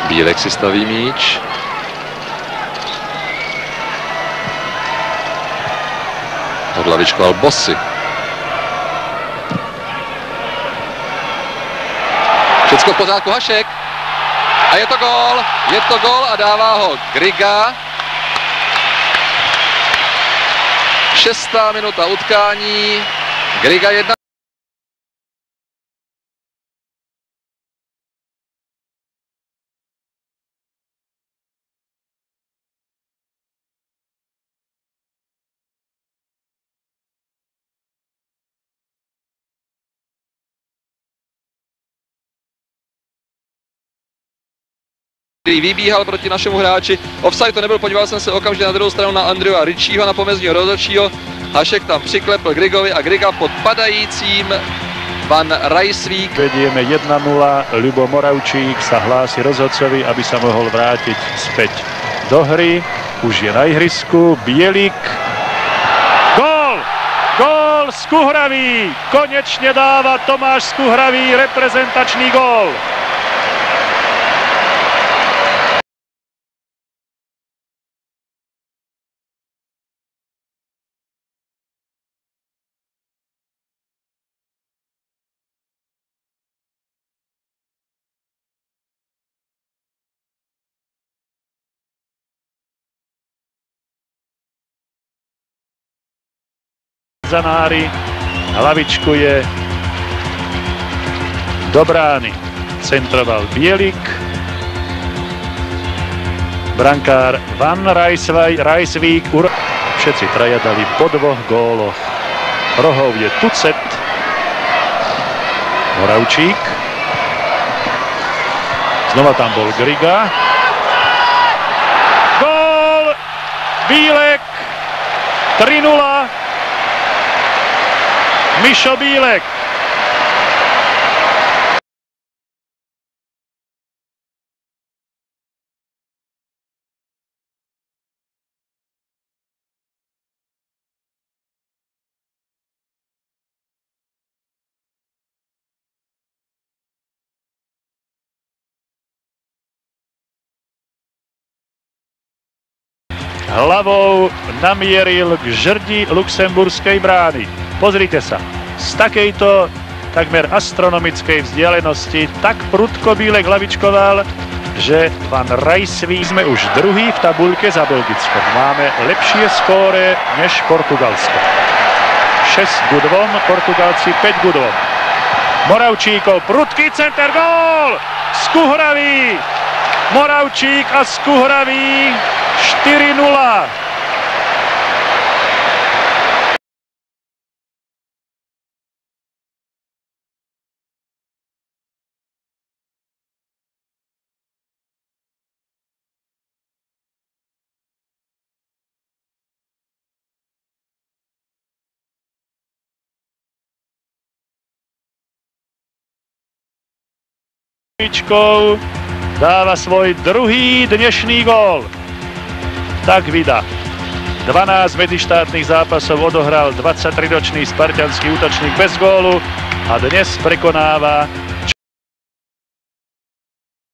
Bílek si staví míč. Odlavičkoval Bossy. Všecko v pořádku, Hašek. A je to gól a dává ho Griga. 6. minuta utkání. Griga 1. Který vybíhal proti našemu hráči. Offside to nebyl, podíval jsem se okamžitě na druhou stranu na Andrewa Ritchieho, na pomezního rozhodčího. Hašek tam přiklepl Grigovi a Griga pod padajícím Van Rijswijk. Vedieme 1-0, Ľubo Moravčík sa hlási rozhodcovi, aby sa mohol vrátiť späť do hry. Už je na ihrisku, Bielik. Gól! Gól Skuhravý! Konečne dáva Tomáš Skuhravý reprezentačný gól. Zanári, hlavičku je do brány. Centroval Bielik. Brankár Van Rijswijk. Všetci traja dali po 2 góloch. Rohov je Tucet. Moravčík. Znova tam bol Griga. Gól! Bílek! 3-0. Mišo Bílek. Hlavou namieril k žrdi luxemburskej brány. Pozrite sa, z takejto takmer astronomickej vzdialenosti tak prudko Bílek hlavičkoval, že Van Rijswijk sme už druhý v tabuľke za Belgickom. Máme lepšie skóre než Portugalsko. 6-2, Portugalci 5-2. Moravčíkov, prudký center, gól! Skuhravý! Moravčík a Skuhravý 4-0. Dáva svoj druhý dnešný gól. Tak vydá. 12 medzištátnych zápasov odohral 23-ročný spartanský útočník bez gólu a dnes prekonáva